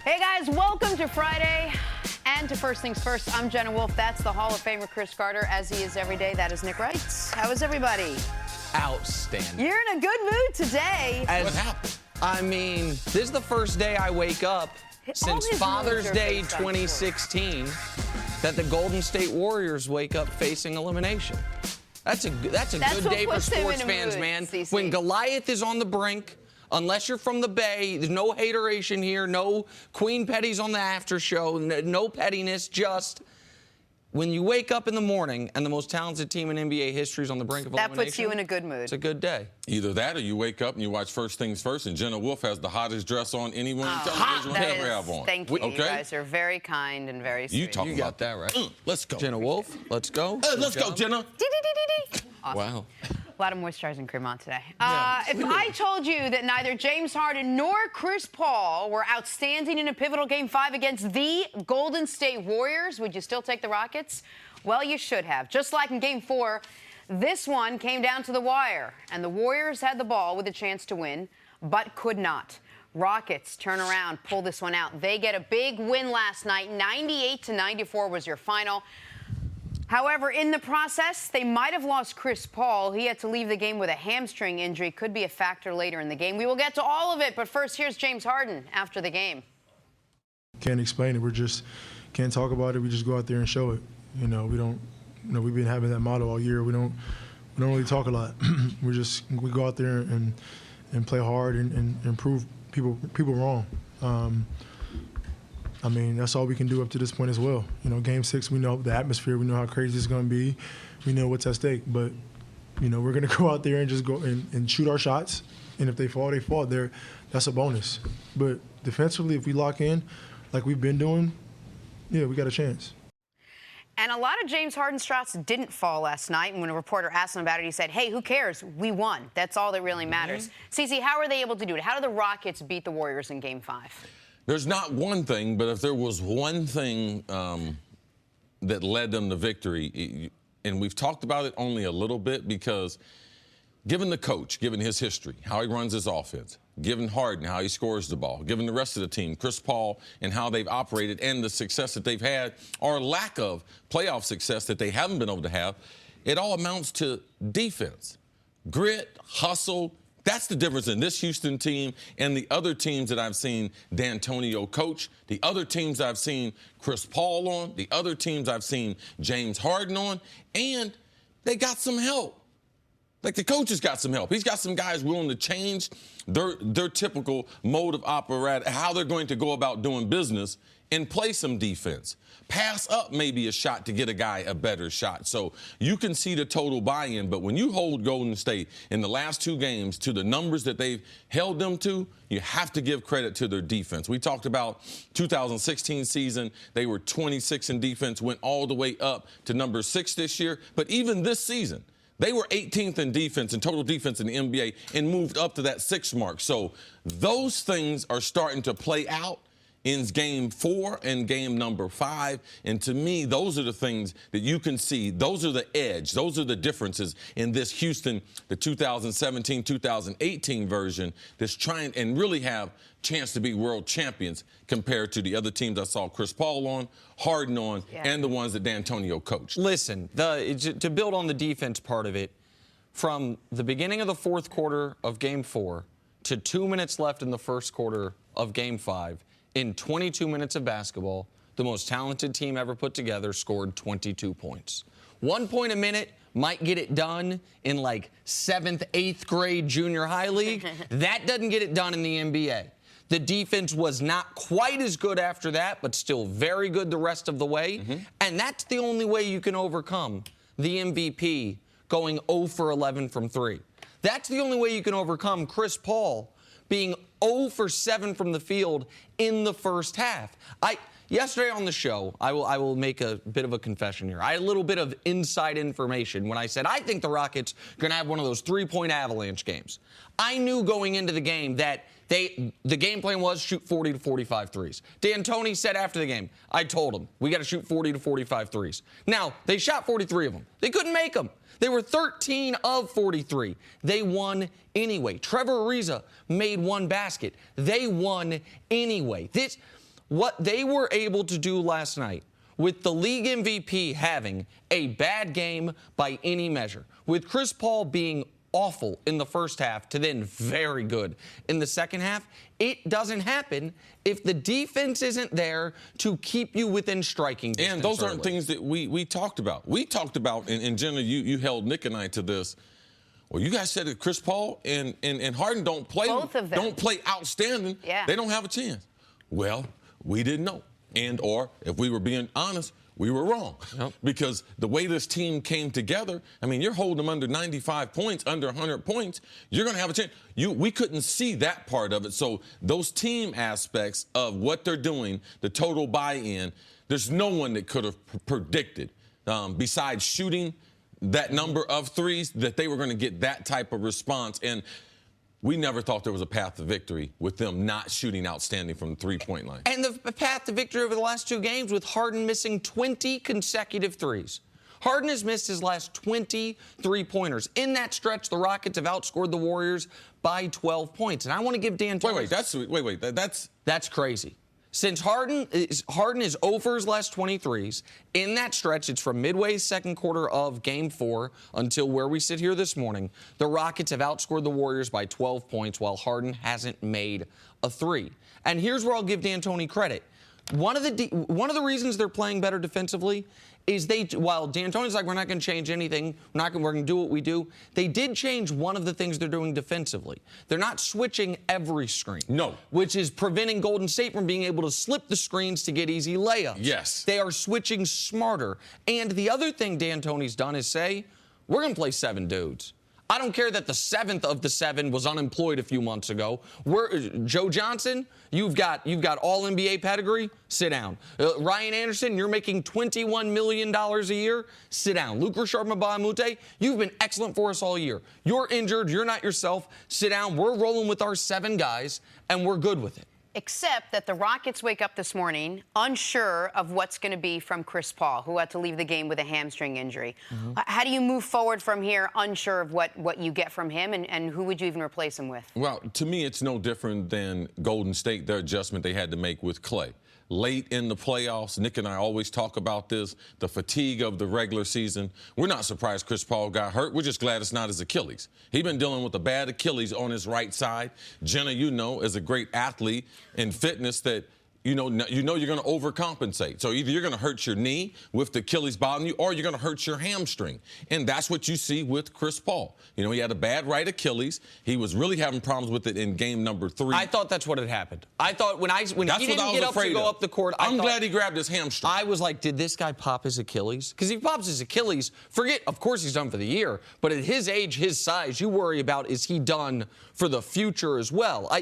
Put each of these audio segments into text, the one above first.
Hey guys, welcome to Friday and to First Things First. I'm Jenna Wolf. That's the Hall of Famer Chris Carter, as he is every day. That is Nick Wright. How is everybody? Outstanding. You're in a good mood today. What happened? I mean, this is the first day I wake up since Father's Day 2016 that the Golden State Warriors wake up facing elimination. That's a good day for sports fans, man. CC. When Goliath is on the brink, unless you're from the Bay, there's no hateration here, no Queen Petties on the after show, no pettiness, just when you wake up in the morning and the most talented team in NBA history is on the brink of elimination. That puts you in a good mood. It's a good day. Either that or you wake up and you watch First Things First, and Jenna Wolf has the hottest dress on anyone in television will ever have on. Thank you. Okay? You guys are very kind and very sweet. You got that right. Let's go. Jenna Wolf, let's go. Let's go, Jenna. Awesome. Wow. A lot of moisturizing cream on today. If I told you that neither James Harden nor Chris Paul were outstanding in a pivotal Game 5 against the Golden State Warriors, would you still take the Rockets? Well, you should have. Just like in Game 4, this one came down to the wire, and the Warriors had the ball with a chance to win, but could not. Rockets turn around, pull this one out. They get a big win last night. 98-94 was your final. However, in the process, they might have lost Chris Paul. He had to leave the game with a hamstring injury. Could be a factor later in the game. We will get to all of it, but first, here's James Harden after the game. Can't explain it. We just can't talk about it. We just go out there and show it. You know, we don't. You know, we've been having that motto all year. We don't really talk a lot. we go out there and play hard and prove people wrong. I mean, that's all we can do up to this point as well. You know, Game 6, we know the atmosphere. We know how crazy it's going to be. We know what's at stake. But, you know, we're going to go out there and just go and shoot our shots. And if they fall, they fall. That's a bonus. But defensively, if we lock in like we've been doing, yeah, we got a chance. And a lot of James Harden's shots didn't fall last night. And when a reporter asked him about it, he said, hey, who cares? We won. That's all that really matters. CeCe, how are they able to do it? How did the Rockets beat the Warriors in Game 5? There's not one thing, but if there was one thing that led them to victory, and we've talked about it only a little bit because given the coach, given his history, how he runs his offense, given Harden, how he scores the ball, given the rest of the team, Chris Paul, and how they've operated and the success that they've had or lack of playoff success that they haven't been able to have, it all amounts to defense, grit, hustle. That's the difference in this Houston team and the other teams that I've seen D'Antonio coach, the other teams I've seen Chris Paul on, the other teams I've seen James Harden on, and they got some help. Like the coach has got some help. He's got some guys willing to change their typical mode of operate, how they're going to go about doing business and play some defense. Pass up maybe a shot to get a guy a better shot. So you can see the total buy-in, but when you hold Golden State in the last two games to the numbers that they've held them to, you have to give credit to their defense. We talked about 2016 season. They were 26 in defense, went all the way up to number 6 this year. But even this season, they were 18th in defense and total defense in the NBA and moved up to that 6 mark. So those things are starting to play out in Game 4 and game number 5. And to me, those are the things that you can see. Those are the edge. Those are the differences in this Houston, the 2017-2018 version that's trying and really have chance to be world champions compared to the other teams I saw Chris Paul on, Harden on, and the ones that D'Antonio coached. Listen, to build on the defense part of it, from the beginning of the fourth quarter of Game 4 to 2 minutes left in the first quarter of Game 5, in 22 minutes of basketball, the most talented team ever put together scored 22 points. 1 point a minute might get it done in like 7th, 8th grade junior high league. That doesn't get it done in the NBA. The defense was not quite as good after that, but still very good the rest of the way. And that's the only way you can overcome the MVP going 0 for 11 from 3. That's the only way you can overcome Chris Paul being 0 for 7 from the field in the first half. Yesterday on the show, I will make a bit of a confession here. I had a little bit of inside information when I said I think the Rockets are going to have one of those 3-point avalanche games. I knew going into the game that the game plan was shoot 40 to 45 threes. D'Antoni said after the game, I told him, we got to shoot 40 to 45 threes. Now, they shot 43 of them. They couldn't make them. They were 13 of 43. They won anyway. Trevor Ariza made 1 basket. They won anyway. what they were able to do last night with the league MVP having a bad game by any measure, with Chris Paul being awful in the first half to then very good in the second half, it doesn't happen if the defense isn't there to keep you within striking distance. And those aren't things that we talked about. We talked about, and Jenna, you held Nick and I to this. Well, you guys said that Chris Paul and Harden don't play. Both of them. Don't play outstanding. Yeah. They don't have a chance. Well, we didn't know. And or if we were being honest, we were wrong. Yep. Because the way this team came together, I mean, you're holding them under 95 points, under 100 points, you're going to have a chance. We couldn't see that part of it. So those team aspects of what they're doing, the total buy-in, there's no one that could have predicted, besides shooting that number of threes, that they were going to get that type of response. And we never thought there was a path to victory with them not shooting outstanding from the three-point line. And the path to victory over the last 2 games with Harden missing 20 consecutive threes. Harden has missed his last 20 three-pointers. In that stretch, the Rockets have outscored the Warriors by 12 points. And I want to give Dan That's That's crazy. Since Harden is over his last 23s, in that stretch, it's from midway second quarter of Game 4 until where we sit here this morning, the Rockets have outscored the Warriors by 12 points while Harden hasn't made a 3. And here's where I'll give D'Antoni credit. One of the reasons they're playing better defensively is while D'Antoni's like, we're not going to change anything, we're going to do what we do, they did change one of the things they're doing defensively. They're not switching every screen. No. Which is preventing Golden State from being able to slip the screens to get easy layups. Yes. They are switching smarter. And the other thing D'Antoni's done is say, we're going to play 7 dudes. I don't care that the 7th of the 7 was unemployed a few months ago. Joe Johnson, you've got all NBA pedigree. Sit down. Ryan Anderson, you're making $21 million a year. Sit down. Luke Sharma-Bahamute, you've been excellent for us all year. You're injured. You're not yourself. Sit down. We're rolling with our 7 guys, and we're good with it. Except that the Rockets wake up this morning unsure of what's going to be from Chris Paul, who had to leave the game with a hamstring injury. Mm-hmm. How do you move forward from here unsure of what you get from him, and who would you even replace him with? Well, to me, it's no different than Golden State, their adjustment they had to make with Clay. Late in the playoffs, Nick and I always talk about this, the fatigue of the regular season. We're not surprised Chris Paul got hurt. We're just glad it's not his Achilles. He's been dealing with a bad Achilles on his right side. Jenna, is a great athlete in fitness that you know you're going to overcompensate. So either you're going to hurt your knee with the Achilles bothering you, or you're going to hurt your hamstring. And that's what you see with Chris Paul. He had a bad right Achilles. He was really having problems with it in game number 3. I thought that's what had happened. I thought when he didn't get up to go up the court, I'm glad he grabbed his hamstring. I was like, did this guy pop his Achilles? Because if he pops his Achilles, of course he's done for the year. But at his age, his size, you worry about, is he done for the future as well?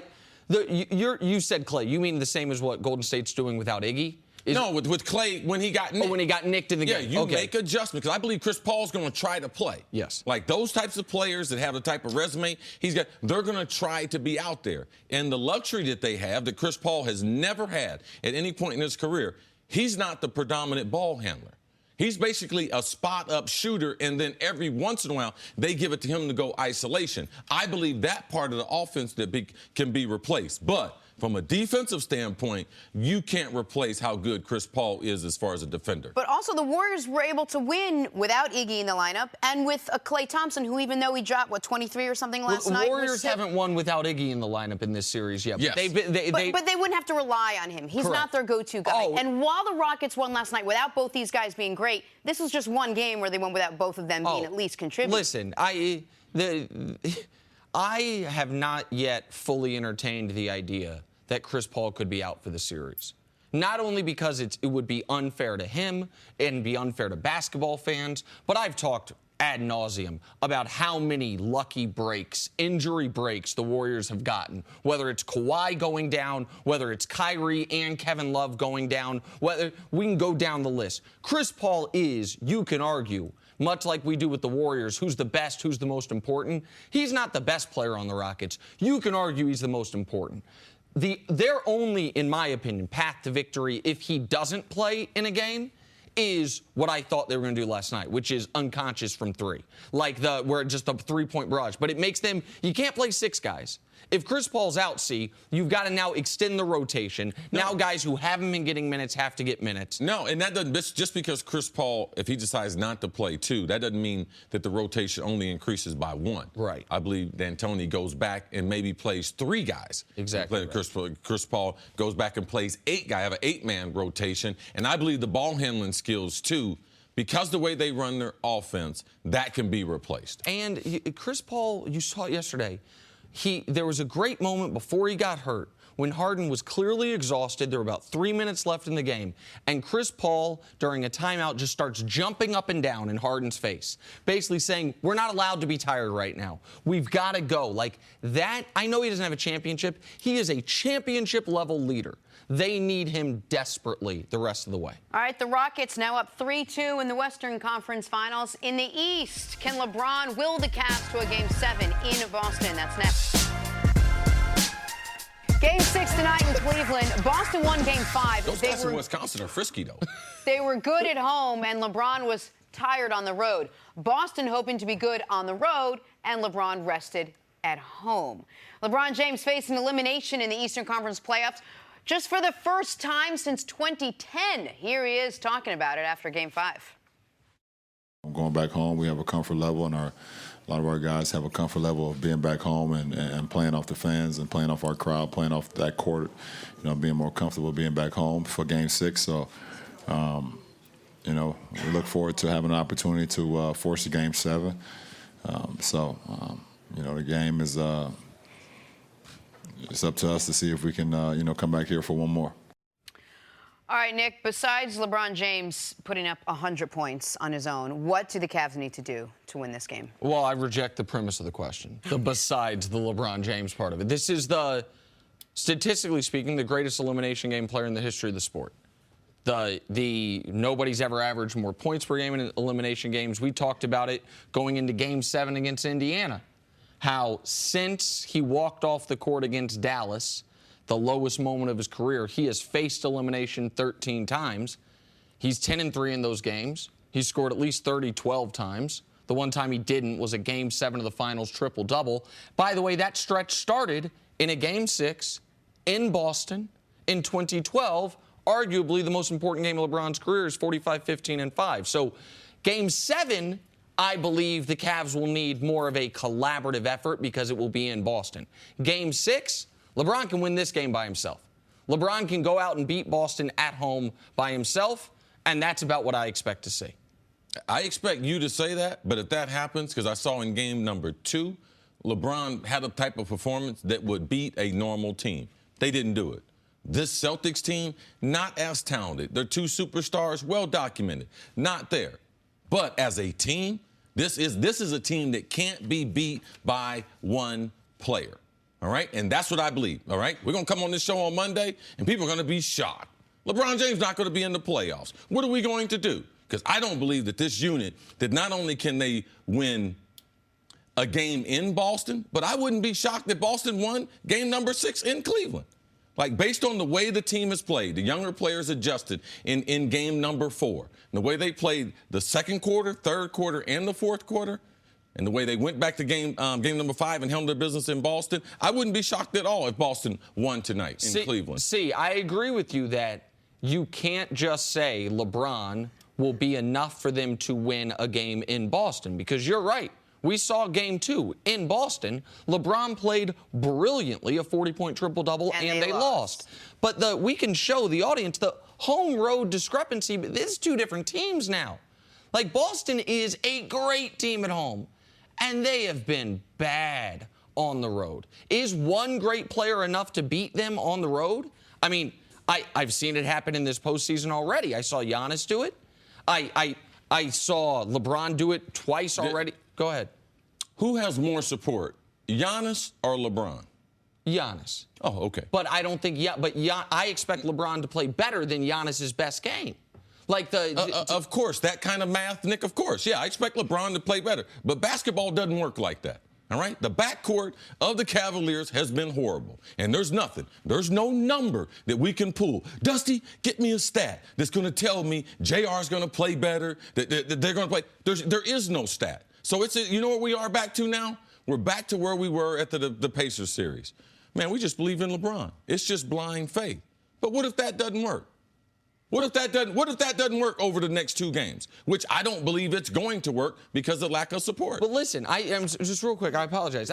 You said Clay. You mean the same as what Golden State's doing without Iggy? No, with Clay when he got nicked. Oh, when he got nicked in the game. Yeah, you make adjustments, because I believe Chris Paul's going to try to play. Yes. Like those types of players that have the type of resume they're going to try to be out there. And the luxury that they have that Chris Paul has never had at any point in his career, he's not the predominant ball handler. He's basically a spot-up shooter, and then every once in a while, they give it to him to go isolation. I believe that part of the offense can be replaced. But from a defensive standpoint, you can't replace how good Chris Paul is as far as a defender. But also the Warriors were able to win without Iggy in the lineup and with a Klay Thompson, who, even though he dropped, 23 or something last night? The Warriors haven't won without Iggy in the lineup in this series yet. Yes. But they wouldn't have to rely on him. He's not their go-to guy. Oh. And while the Rockets won last night without both these guys being great, this was just one game where they won without both of them being at least contributing. Listen, I have not yet fully entertained the idea that Chris Paul could be out for the series. Not only because it would be unfair to him and be unfair to basketball fans, but I've talked ad nauseum about how many lucky breaks, injury breaks the Warriors have gotten, whether it's Kawhi going down, whether it's Kyrie and Kevin Love going down, whether we can go down the list. Chris Paul is, you can argue, much like we do with the Warriors, who's the best, who's the most important. He's not the best player on the Rockets. You can argue he's the most important. Their only, in my opinion, path to victory if he doesn't play in a game is what I thought they were going to do last night, which is unconscious from three, like where just a three-point barrage. But it makes them, you can't play six guys. If Chris Paul's out, you've got to now extend the rotation. No. Now guys who haven't been getting minutes have to get minutes. No, and that doesn't, just because Chris Paul, if he decides not to play two, that doesn't mean that the rotation only increases by one. Right. I believe D'Antoni goes back and maybe plays three guys. Exactly. Right. Chris Paul goes back and plays eight guys, have an eight-man rotation. And I believe the ball handling skills, too, because the way they run their offense, that can be replaced. And Chris Paul, you saw it yesterday. There was a great moment before he got hurt when Harden was clearly exhausted. There were about 3 minutes left in the game. And Chris Paul, during a timeout, just starts jumping up and down in Harden's face, basically saying, we're not allowed to be tired right now. We've got to go. Like that, I know he doesn't have a championship. He is a championship-level leader. They need him desperately the rest of the way. All right, the Rockets now up 3-2 in the Western Conference Finals. In the East, can LeBron will the Cavs to a Game 7 in Boston? That's next. Game 6 tonight in Cleveland. Boston won Game 5. Those guys in Wisconsin are frisky, though. They were good at home, and LeBron was tired on the road. Boston hoping to be good on the road, and LeBron rested at home. LeBron James faced an elimination in the Eastern Conference playoffs just for the first time since 2010. Here he is talking about it after Game 5. I'm going back home. We have a comfort level, and a lot of our guys have a comfort level of being back home and playing off the fans and playing off our crowd, playing off that court, being more comfortable being back home for Game 6. So, we look forward to having an opportunity to force a Game 7. The game is it's up to us to see if we can, come back here for one more. All right, Nick, besides LeBron James putting up 100 points on his own, what do the Cavs need to do to win this game? Well, I reject the premise of the question, besides the LeBron James part of it. This is statistically speaking, the greatest elimination game player in the history of the sport. Nobody's ever averaged more points per game in elimination games. We talked about it going into Game 7 against Indiana, how since he walked off the court against Dallas, the lowest moment of his career, he has faced elimination 13 times. He's 10-3 in those games. He's scored at least 12 times. The one time he didn't was a Game 7 of the finals triple-double. By the way, that stretch started in a Game 6 in Boston in 2012. Arguably the most important game of LeBron's career is 45, 15, and 5. So Game 7, I believe the Cavs will need more of a collaborative effort because it will be in Boston. Game 6, LeBron can win this game by himself. LeBron can go out and beat Boston at home by himself, and that's about what I expect to see. I expect you to say that, but if that happens, because I saw in game number 2, LeBron had a type of performance that would beat a normal team. They didn't do it. This Celtics team, not as talented. They're two superstars, well documented, not there. But as a team, this is a team that can't be beat by one player. All right? And that's what I believe. All right? We're going to come on this show on Monday, and people are going to be shocked. LeBron James not going to be in the playoffs. What are we going to do? Because I don't believe that this unit, that not only can they win a game in Boston, but I wouldn't be shocked that Boston won game number 6 in Cleveland. Like, based on the way the team has played, the younger players adjusted in game number 4, and the way they played the second quarter, third quarter, and the fourth quarter, and the way they went back to game number 5 and held their business in Boston, I wouldn't be shocked at all if Boston won tonight in Cleveland. I agree with you that you can't just say LeBron will be enough for them to win a game in Boston, because you're right. We saw game 2 in Boston. LeBron played brilliantly, a 40-point triple-double, and they lost. But we can show the audience the home-road discrepancy. But this is two different teams now. Like, Boston is a great team at home, and they have been bad on the road. Is one great player enough to beat them on the road? I mean, I've seen it happen in this postseason already. I saw Giannis do it. I saw LeBron do it twice already. Go ahead. Who has more support, Giannis or LeBron? Giannis. Oh, okay. But I don't think, I expect LeBron to play better than Giannis's best game. Like of course, that kind of math, Nick, of course. Yeah, I expect LeBron to play better. But basketball doesn't work like that. All right? The backcourt of the Cavaliers has been horrible. And there's no number that we can pull. Dusty, get me a stat that's going to tell me JR's going to play better, that they're going to play. There is no stat. So you know what we are back to now? We're back to where we were at the Pacers series. Man, we just believe in LeBron. It's just blind faith. But what if that doesn't work? What if that doesn't work over the next 2 games, which I don't believe it's going to work because of lack of support? But listen, just real quick, I apologize.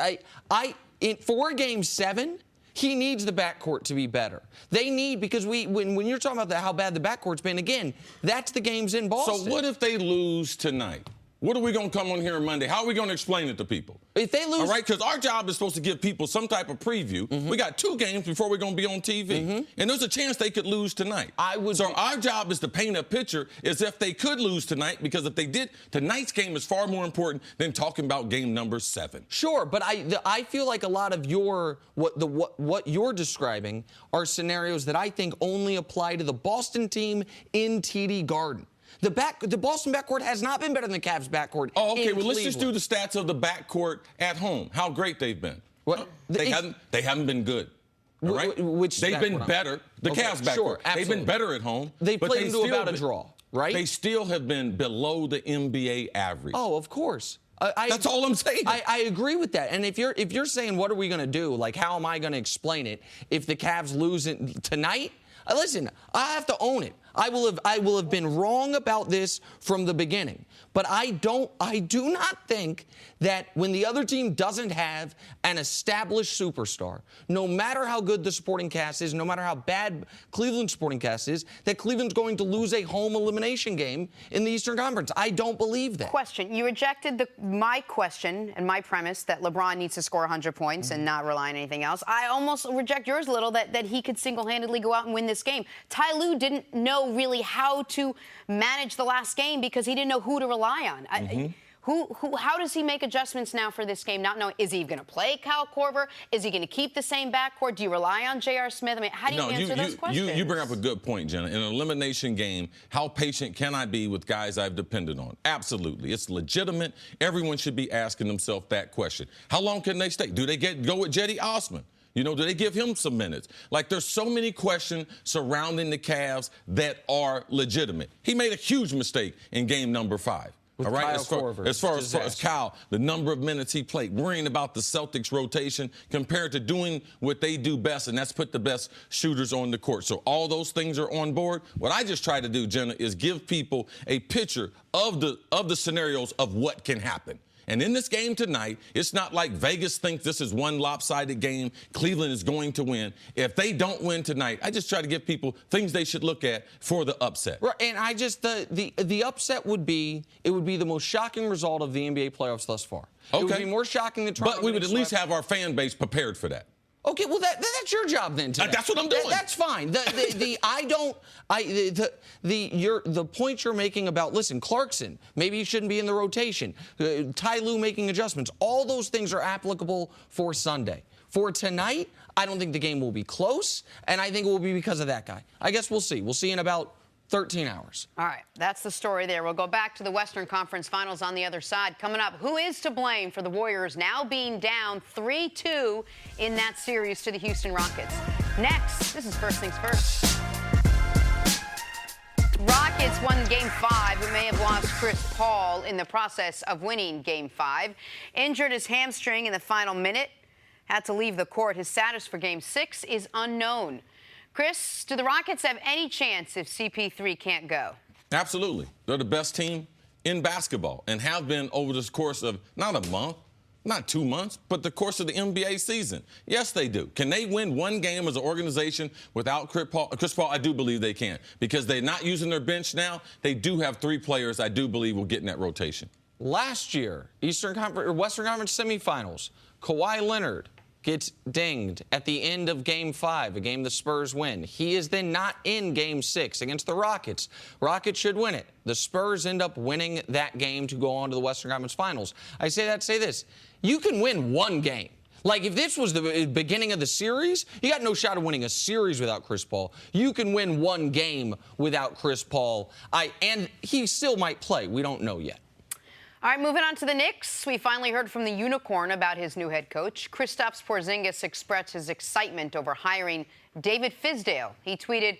For Game 7, he needs the backcourt to be better. They need, because when you're talking about how bad the backcourt's been, again, that's the games in Boston. So what if they lose tonight? What are we going to come on here on Monday? How are we going to explain it to people? If they lose... All right, because our job is supposed to give people some type of preview. Mm-hmm. We got 2 games before we're going to be on TV. Mm-hmm. And there's a chance they could lose tonight. So our job is to paint a picture as if they could lose tonight, because if they did, tonight's game is far more important than talking about game number 7. Sure, but I feel like a lot of what you're describing are scenarios that I think only apply to the Boston team in TD Garden. The Boston backcourt has not been better than the Cavs backcourt. Oh, okay. Well, Cleveland. let's just do the stats of the backcourt at home. How great they've been. What? They haven't been good. All right? They've been better. The Cavs backcourt. Sure, they've been better at home. They played into about a draw, right? They still have been below the NBA average. Oh, of course. That's all I'm saying. I agree with that. And if you're saying, what are we going to do? Like, how am I going to explain it if the Cavs lose it tonight? Listen, I have to own it. I will have been wrong about this from the beginning. But I do not think that when the other team doesn't have an established superstar, no matter how good the supporting cast is, no matter how bad Cleveland's supporting cast is, that Cleveland's going to lose a home elimination game in the Eastern Conference. I don't believe that. Question. You rejected my question and my premise that LeBron needs to score 100 points and not rely on anything else. I almost reject yours a little, that he could single-handedly go out and win this game. Ty Lue didn't know really how to manage the last game because he didn't know who to rely on. How does he make adjustments now for this game, not knowing, is he going to play Kyle Korver? Is he going to keep the same backcourt? Do you rely on J.R. Smith? I mean, how do you answer those questions? You bring up a good point, Jenna. In an elimination game, how patient can I be with guys I've depended on? Absolutely. It's legitimate. Everyone should be asking themselves that question. How long can they stay? Do they go with Jetty Osman? You know, do they give him some minutes? Like, there's so many questions surrounding the Cavs that are legitimate. He made a huge mistake in game number 5. With all right, Kyle as far as Kyle, the number of minutes he played, worrying about the Celtics rotation compared to doing what they do best, and that's put the best shooters on the court. So all those things are on board. What I just try to do, Jenna, is give people a picture of the scenarios of what can happen. And in this game tonight, it's not like Vegas thinks this is one lopsided game. Cleveland is going to win. If they don't win tonight, I just try to give people things they should look at for the upset. Right, and I just the upset would be the most shocking result of the NBA playoffs thus far. Okay. It would be more shocking than Toronto. But we would at least have our fan base prepared for that. Okay, well that's your job then. That's what I'm doing. That's fine. The point you're making about, listen, Clarkson, maybe he shouldn't be in the rotation. Ty Lue making adjustments. All those things are applicable for Sunday. For tonight, I don't think the game will be close, and I think it will be because of that guy. I guess we'll see. We'll see in about 13 hours. All right, that's the story there. We'll go back to the Western Conference Finals on the other side. Coming up, who is to blame for the Warriors now being down 3-2 in that series to the Houston Rockets? Next, this is First Things First. Rockets won Game 5, but may have lost Chris Paul in the process of winning Game 5. Injured his hamstring in the final minute, had to leave the court. His status for Game 6 is unknown. Chris, do the Rockets have any chance if CP3 can't go? Absolutely. They're the best team in basketball and have been over this course of not a month, not 2 months, but the course of the NBA season. Yes, they do. Can they win one game as an organization without Chris Paul? I do believe they can, because they're not using their bench now. They do have 3 players I do believe will get in that rotation. Last year, Western Conference semifinals, Kawhi Leonard gets dinged at the end of Game 5, a game the Spurs win. He is then not in Game 6 against the Rockets. Rockets should win it. The Spurs end up winning that game to go on to the Western Conference Finals. I say that to say this. You can win one game. Like, if this was the beginning of the series, you got no shot of winning a series without Chris Paul. You can win one game without Chris Paul. And he still might play. We don't know yet. All right, moving on to the Knicks. We finally heard from the Unicorn about his new head coach. Kristaps Porzingis expressed his excitement over hiring David Fizdale. He tweeted,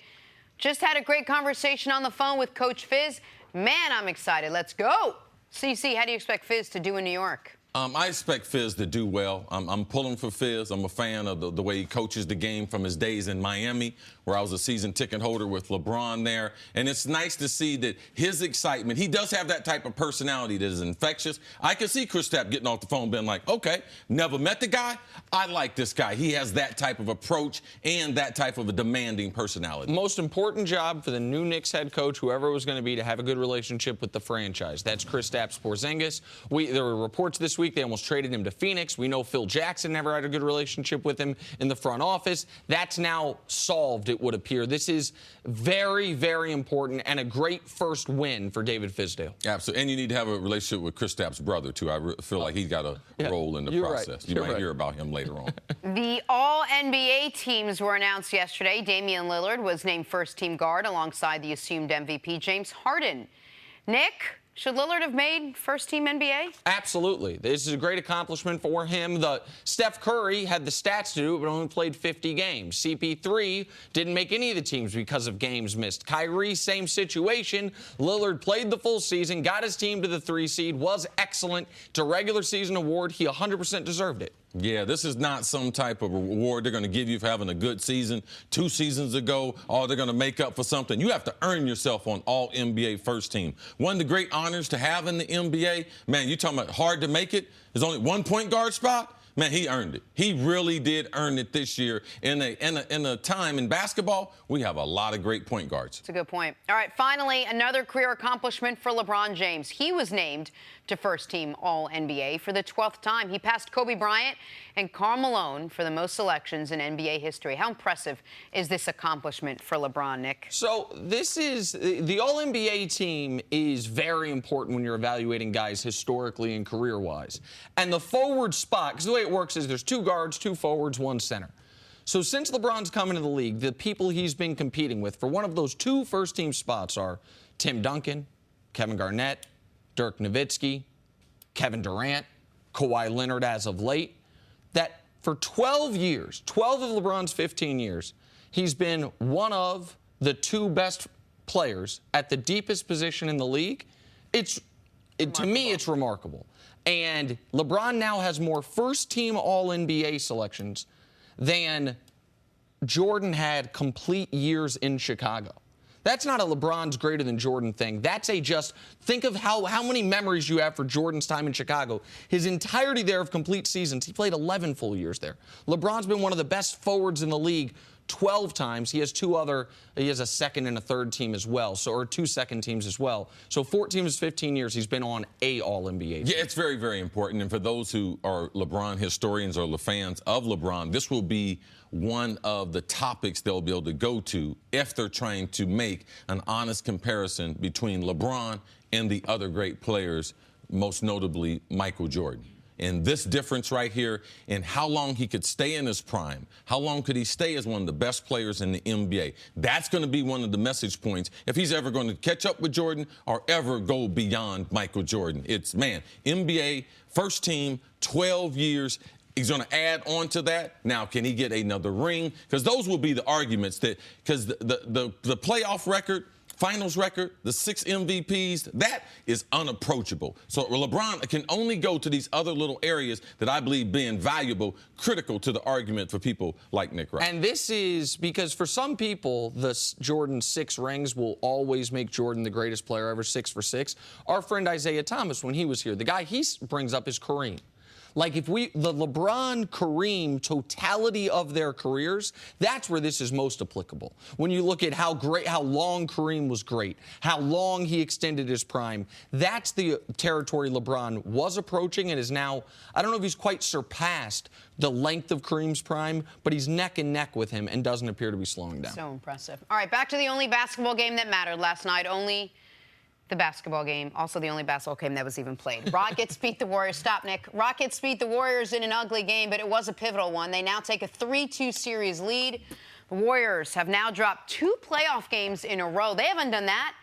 "Just had a great conversation on the phone with Coach Fizz. Man, I'm excited. Let's go." CC, how do you expect Fizz to do in New York? I expect Fizz to do well. I'm pulling for Fizz. I'm a fan of the way he coaches the game from his days in Miami, where I was a season ticket holder with LeBron there. And it's nice to see that his excitement, he does have that type of personality that is infectious. I can see Kristaps getting off the phone being like, okay, never met the guy. I like this guy. He has that type of approach and that type of a demanding personality. Most important job for the new Knicks head coach, whoever it was going to be, to have a good relationship with the franchise. That's Kristaps Porzingis. There were reports this week they almost traded him to Phoenix. We know Phil Jackson never had a good relationship with him in the front office. That's now solved, it would appear. This is very, very important and a great first win for David Fizdale. Absolutely. And you need to have a relationship with Kristaps' brother, too. I feel like he's got a role in the process. Right. You might hear about him later on. The All-NBA teams were announced yesterday. Damian Lillard was named first-team guard alongside the assumed MVP, James Harden. Nick, should Lillard have made first-team NBA? Absolutely. This is a great accomplishment for him. Steph Curry had the stats to do it, but only played 50 games. CP3 didn't make any of the teams because of games missed. Kyrie, same situation. Lillard played the full season, got his team to the 3 seed, was excellent. It's a regular season award. He 100% deserved it. Yeah, this is not some type of reward they're going to give you for having a good season 2 seasons ago, or they're going to make up for something. You have to earn yourself on All-NBA first team. One of the great honors to have in the NBA, man, you're talking about hard to make it. There's only one point guard spot. Man, he earned it. He really did earn it this year. In a time in basketball, we have a lot of great point guards. That's a good point. All right, finally, another career accomplishment for LeBron James. He was named to first-team All-NBA for the 12th time. He passed Kobe Bryant and Karl Malone for the most selections in NBA history. How impressive is this accomplishment for LeBron, Nick? So this is the All-NBA team is very important when you're evaluating guys historically and career-wise. And the forward spot, because the way it works is there's 2 guards, 2 forwards, 1 center. So since LeBron's come into the league, the people he's been competing with for one of those 2 first-team spots are Tim Duncan, Kevin Garnett, Dirk Nowitzki, Kevin Durant, Kawhi Leonard as of late. That for 12 years, 12 of LeBron's 15 years, he's been one of the 2 best players at the deepest position in the league. To me, it's remarkable. And LeBron now has more first-team All-NBA selections than Jordan had complete years in Chicago. That's not a LeBron's greater than Jordan thing. That's think of how many memories you have for Jordan's time in Chicago. His entirety there of complete seasons, he played 11 full years there. LeBron's been one of the best forwards in the league 12 times. He has a second and a third team as well, or 2 second teams as well. So 14 of his 15 years, he's been on a All-NBA team. Yeah, it's very, very important. And for those who are LeBron historians or fans of LeBron, this will be one of the topics they'll be able to go to if they're trying to make an honest comparison between LeBron and the other great players, most notably Michael Jordan. And this difference right here in how long he could stay in his prime, how long could he stay as one of the best players in the NBA, that's going to be one of the message points if he's ever going to catch up with Jordan or ever go beyond Michael Jordan. It's, man, NBA, first team, 12 years. He's going to add on to that. Now, can he get another ring? Because those will be the arguments because the playoff record, finals record, the 6 MVPs, that is unapproachable. So LeBron can only go to these other little areas that I believe being valuable, critical to the argument for people like Nick Wright. And this is because for some people, the Jordan 6 rings will always make Jordan the greatest player ever, 6 for 6. Our friend Isaiah Thomas, when he was here, the guy he brings up is Kareem. Like the LeBron-Kareem totality of their careers, that's where this is most applicable. When you look at how long Kareem was great, how long he extended his prime, that's the territory LeBron was approaching and is now, I don't know if he's quite surpassed the length of Kareem's prime, but he's neck and neck with him and doesn't appear to be slowing down. So impressive. All right, back to the only basketball game that mattered last night. Only the basketball game, also the only basketball game that was even played. Rockets beat the Warriors. Stop, Nick. Rockets beat the Warriors in an ugly game, but it was a pivotal one. They now take a 3-2 series lead. The Warriors have now dropped 2 playoff games in a row. They haven't done that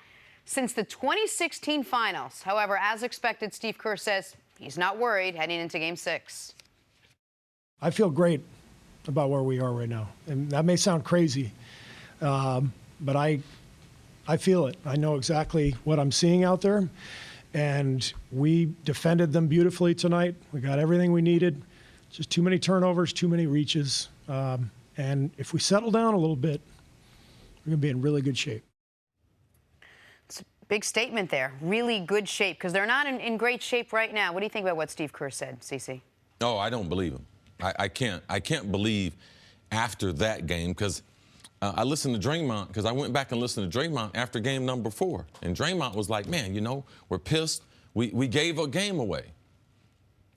since the 2016 finals. However, as expected, Steve Kerr says he's not worried heading into Game 6. I feel great about where we are right now. And that may sound crazy, but I feel it. I know exactly what I'm seeing out there. And we defended them beautifully tonight. We got everything we needed. Just too many turnovers, too many reaches. And if we settle down a little bit, we're going to be in really good shape. It's a big statement there. Really good shape, because they're not in great shape right now. What do you think about what Steve Kerr said, CeCe? No, I don't believe him. I can't believe after that game, because I listened to Draymond, because I went back and listened to Draymond after game number 4. And Draymond was like, man, you know, we're pissed. We gave a game away.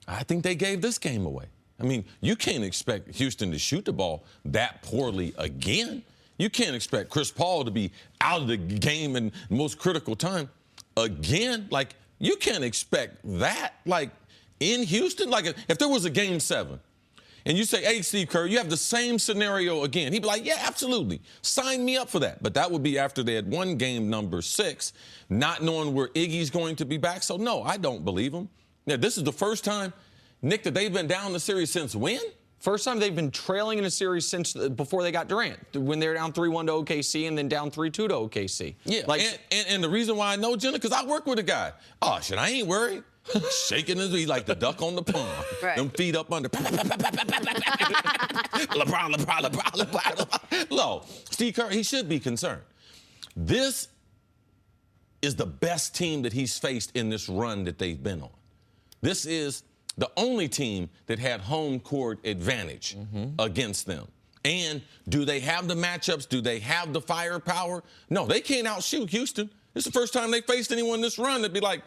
I think they gave this game away. I mean, you can't expect Houston to shoot the ball that poorly again. You can't expect Chris Paul to be out of the game in the most critical time again. Like, you can't expect that, like, in Houston. Like, if there was a Game 7, and you say, hey, Steve Kerr, you have the same scenario again. He'd be like, yeah, absolutely. Sign me up for that. But that would be after they had won game number 6, not knowing where Iggy's going to be back. So, no, I don't believe him. Now, this is the first time, Nick, that they've been down the series since when? First time they've been trailing in a series since before they got Durant, when they were down 3-1 to OKC and then down 3-2 to OKC. Yeah, like, and the reason why I know, Jenna, because I work with a guy. Oh, shit, I ain't worried. Shaking his feet like the duck on the pond. Right. Them feet up under. LeBron. No, Steve Kerr, he should be concerned. This is the best team that he's faced in this run that they've been on. This is the only team that had home court advantage against them. And do they have the matchups? Do they have the firepower? No, they can't outshoot Houston. This is the first time they faced anyone this run that'd be like,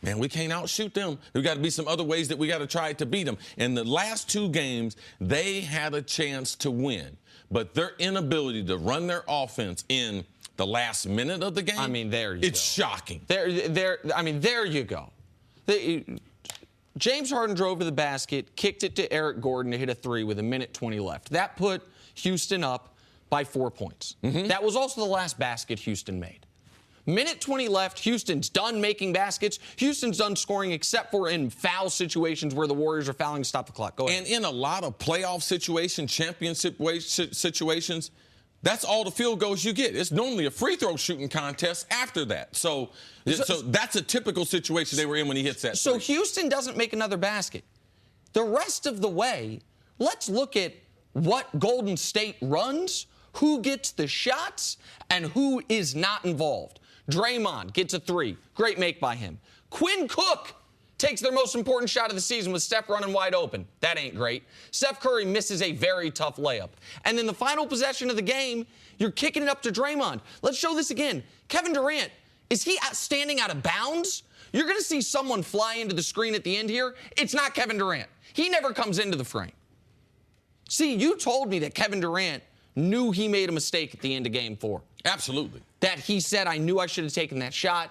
man, we can't outshoot them. There got to be some other ways that we got to try to beat them. In the last 2 games, they had a chance to win. But their inability to run their offense in the last minute of the game, I mean, there you it's go. shocking. There you go. James Harden drove to the basket, kicked it to Eric Gordon to hit a 3 with 1:20 left. That put Houston up by 4 points. That was also the last basket Houston made. 1:20 left. Houston's done making baskets. Houston's done scoring, except for in foul situations where the Warriors are fouling to stop the clock. Go ahead. And in a lot of playoff situations, championship situations, that's all the field goals you get. It's normally a free throw shooting contest after that. So that's a typical situation they were in when he hits that. So Houston doesn't make another basket. The rest of the way, let's look at what Golden State runs, who gets the shots, and who is not involved. Draymond gets a 3. Great make by him. Quinn Cook takes their most important shot of the season with Steph running wide open. That ain't great. Steph Curry misses a very tough layup. And then the final possession of the game, you're kicking it up to Draymond. Let's show this again. Kevin Durant, is he standing out of bounds? You're going to see someone fly into the screen at the end here. It's not Kevin Durant. He never comes into the frame. See, you told me that Kevin Durant knew he made a mistake at the end of Game 4. Absolutely. That he said, I knew I should have taken that shot.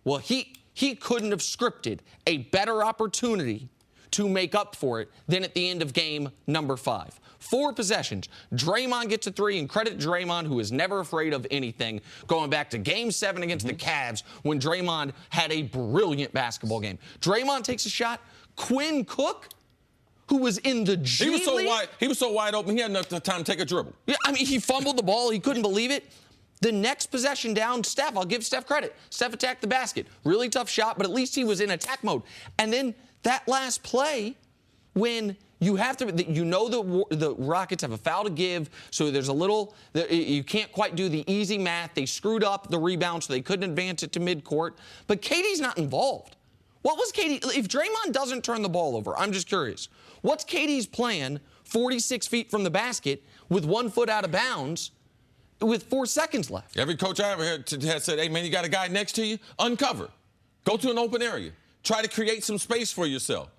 Well, he couldn't have scripted a better opportunity to make up for it than at the end of game number 5. 4 possessions. Draymond gets a 3, and credit Draymond, who is never afraid of anything, going back to Game 7 against the Cavs when Draymond had a brilliant basketball game. Draymond takes a shot. Quinn Cook, who was in the G League. He was so wide open, he had enough time to take a dribble. Yeah, I mean, he fumbled the ball. He couldn't believe it. The next possession down, Steph, I'll give Steph credit. Steph attacked the basket. Really tough shot, but at least he was in attack mode. And then that last play, when you have to, you know the Rockets have a foul to give, so there's a little, you can't quite do the easy math. They screwed up the rebound, so they couldn't advance it to midcourt. But KD's not involved. What was KD, if Draymond doesn't turn the ball over, I'm just curious, what's KD's plan 46 feet from the basket with 1 foot out of bounds with 4 seconds left? Every coach I ever had said, hey, man, you got a guy next to you? Uncover. Go to an open area. Try to create some space for yourself.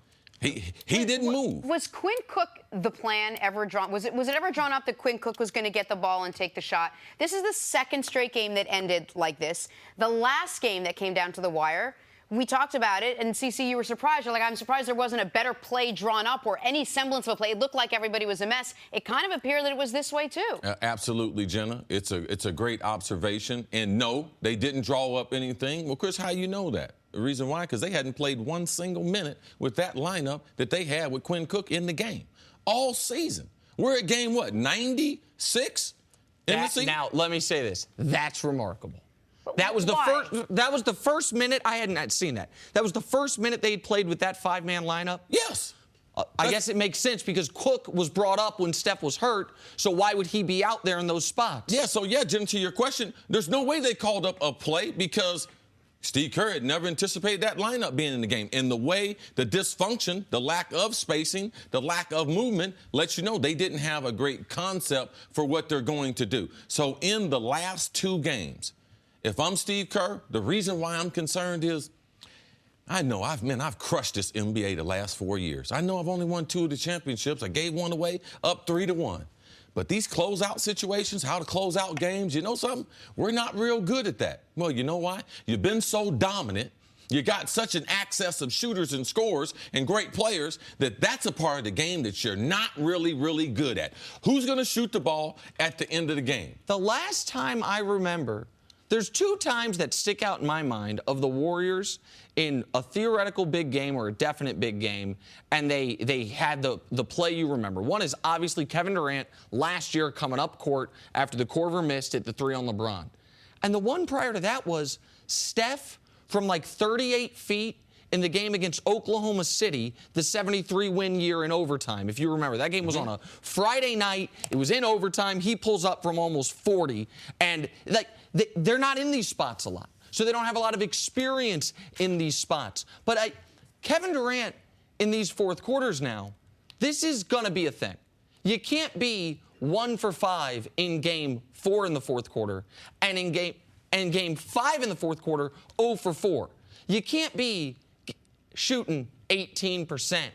He didn't move. Was Quinn Cook the plan ever drawn? Was it ever drawn up that Quinn Cook was going to get the ball and take the shot? This is the second straight game that ended like this. The last game that came down to the wire we talked about it, and CC, you were surprised. You're like, I'm surprised there wasn't a better play drawn up or any semblance of a play. It looked like everybody was a mess. It kind of appeared that it was this way, too. Absolutely, Jenna. It's a great observation. And no, they didn't draw up anything. Well, Chris, how you know that? The reason why? Because they hadn't played one single minute with that lineup that they had with Quinn Cook in the game all season. We're at game, 96 in the season? Now, let me say this. That's remarkable. That was the first minute. I hadn't seen that. That was the first minute they had played with that 5-man lineup. Yes. I guess it makes sense because Cook was brought up when Steph was hurt, so why would he be out there in those spots? Yeah, so Jim, to your question, there's no way they called up a play because Steve Kerr had never anticipated that lineup being in the game. And the way the dysfunction, the lack of spacing, the lack of movement lets you know they didn't have a great concept for what they're going to do. So in the last 2 games, if I'm Steve Kerr, the reason why I'm concerned is I know I've crushed this NBA the last 4 years. I know I've only won 2 of the championships. I gave one away, up 3-1. But these closeout situations, how to close out games, you know something? We're not real good at that. Well, you know why? You've been so dominant. You got such an access of shooters and scorers and great players that's a part of the game that you're not really, really good at. Who's going to shoot the ball at the end of the game? The last time I remember, there's 2 times that stick out in my mind of the Warriors in a theoretical big game or a definite big game, and they had the play you remember. One is obviously Kevin Durant last year coming up court after the Korver missed at the 3 on LeBron. And the one prior to that was Steph from like 38 feet in the game against Oklahoma City, the 73-win year in overtime. If you remember, that game was on a Friday night. It was in overtime. He pulls up from almost 40, and they're not in these spots a lot, so they don't have a lot of experience in these spots. But Kevin Durant in these fourth quarters now, this is going to be a thing. You can't be 1 for 5 in game 4 in the fourth quarter, and in game 5 in the fourth quarter, 0 for 4. You can't be shooting 18%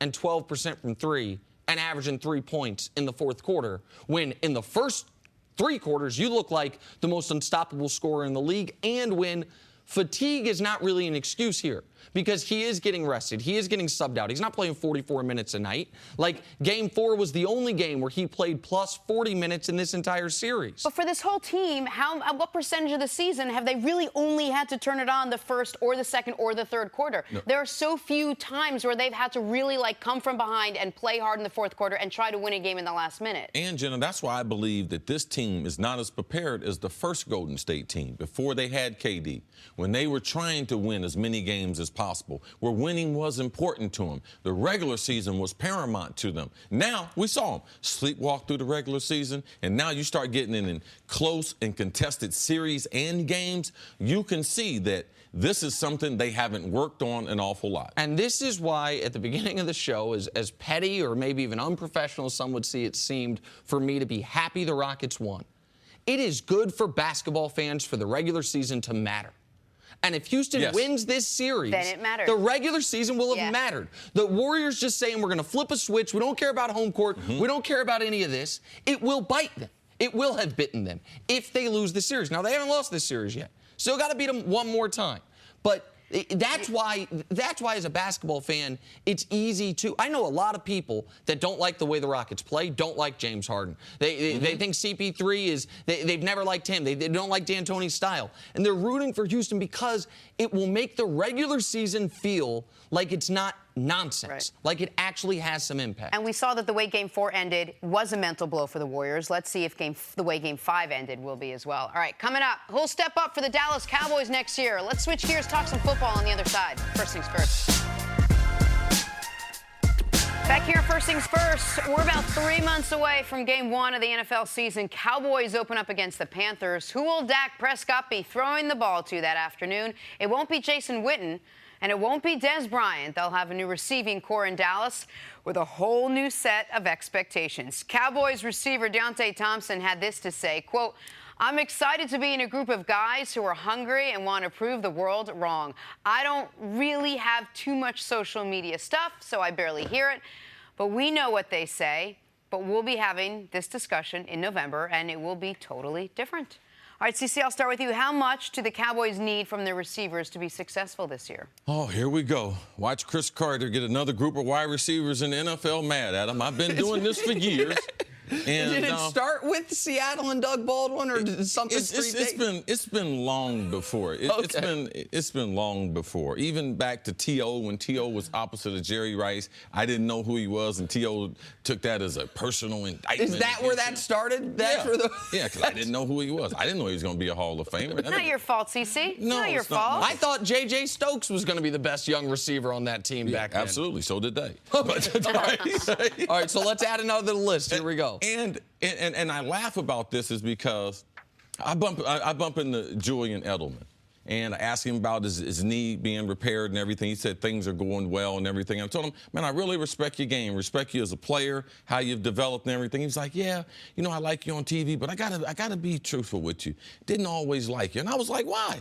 and 12% from 3 and averaging 3 points in the fourth quarter when in the first 3 quarters you look like the most unstoppable scorer in the league, and when fatigue is not really an excuse here because he is getting rested. He is getting subbed out. He's not playing 44 minutes a night. Like, game 4 was the only game where he played plus 40 minutes in this entire series. But for this whole team, what percentage of the season have they really only had to turn it on the first or the second or the third quarter? No. There are so few times where they've had to really, come from behind and play hard in the fourth quarter and try to win a game in the last minute. And, Jenna, that's why I believe that this team is not as prepared as the first Golden State team before they had KD, when they were trying to win as many games as possible, where winning was important to them. The regular season was paramount to them. Now, we saw them sleepwalk through the regular season, and now you start getting in close and contested series and games. You can see that this is something they haven't worked on an awful lot. And this is why, at the beginning of the show, as petty or maybe even unprofessional as some would see it seemed for me to be happy the Rockets won. It is good for basketball fans for the regular season to matter. And if Houston wins this series, then it matters. The regular season will have mattered. The Warriors just saying we're going to flip a switch. We don't care about home court. We don't care about any of this. It will bite them. It will have bitten them if they lose the series. Now, they haven't lost this series yet. Still got to beat them one more time. But that's why as a basketball fan, it's easy to. I know a lot of people that don't like the way the Rockets play, don't like James Harden. They think CP3 is. They've never liked him. They don't like D'Antoni's style, and they're rooting for Houston because it will make the regular season feel like it's not nonsense, like it actually has some impact. And we saw that the way Game 4 ended was a mental blow for the Warriors. Let's see if the way Game 5 ended will be as well. All right, coming up, who'll step up for the Dallas Cowboys next year? Let's switch gears, talk some football on the other side. First things first. Back here, first things first, we're about 3 months away from Game 1 of the NFL season. Cowboys open up against the Panthers. Who will Dak Prescott be throwing the ball to that afternoon? It won't be Jason Witten. And it won't be Des Bryant. They'll have a new receiving core in Dallas with a whole new set of expectations. Cowboys receiver Deontay Thompson had this to say, quote, "I'm excited to be in a group of guys who are hungry and want to prove the world wrong. I don't really have too much social media stuff, so I barely hear it. But we know what they say. But we'll be having this discussion in November, and it will be totally different." All right, CC, I'll start with you. How much do the Cowboys need from their receivers to be successful this year? Oh, here we go. Watch Chris Carter get another group of wide receivers in the NFL mad at him. I've been doing this for years. And, did it start with Seattle and Doug Baldwin, or did something it's been long before. It's been long before. Even back to T.O. when T.O. was opposite of Jerry Rice. I didn't know who he was, and T.O. took that as a personal indictment. Is that where that started? Yeah, because I didn't know who he was. I didn't know he was going to be a Hall of Famer. Not your fault, CC. No, not your fault. I thought J.J. Stokes was going to be the best young receiver on that team back then. Absolutely, so did they. All right, so let's add another to the list. Here we go. And I laugh about this is because I bump into Julian Edelman, and I asked him about his knee being repaired and everything. He said things are going well and everything. I told him, man, I really respect your game, respect you as a player, how you've developed and everything. He was like, yeah, I like you on TV, but I gotta be truthful with you. Didn't always like you. And I was like, why?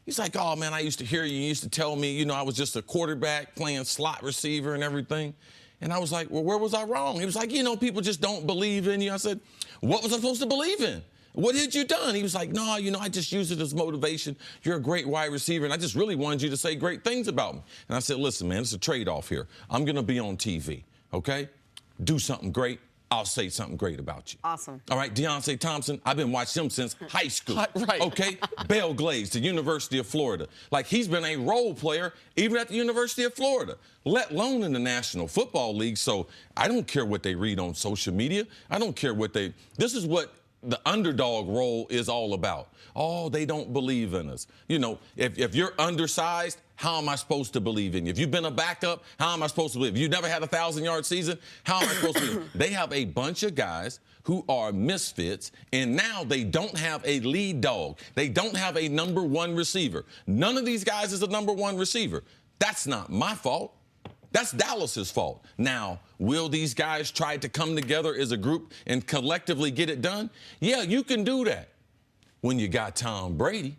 He's like, oh, man, I used to hear you. You used to tell me, I was just a quarterback playing slot receiver and everything. And I was like, well, where was I wrong? He was like, people just don't believe in you. I said, what was I supposed to believe in? What had you done? He was like, no, I just use it as motivation. You're a great wide receiver, and I just really wanted you to say great things about me. And I said, listen, man, it's a trade-off here. I'm going to be on TV, okay? Do something great. I'll say something great about you. Awesome. All right, Deontay Thompson, I've been watching him since high school. Right. Okay? Bell Glaze, the University of Florida. Like, he's been a role player even at the University of Florida, let alone in the National Football League. So I don't care what they read on social media. I don't care what this is what the underdog role is all about. Oh, they don't believe in us. If you're undersized, how am I supposed to believe in you? If you've been a backup, how am I supposed to believe? If you've never had a 1,000-yard season, how am I supposed to believe? They have a bunch of guys who are misfits, and now they don't have a lead dog. They don't have a number one receiver. None of these guys is a number one receiver. That's not my fault. That's Dallas's fault. Now, will these guys try to come together as a group and collectively get it done? Yeah, you can do that when you got Tom Brady.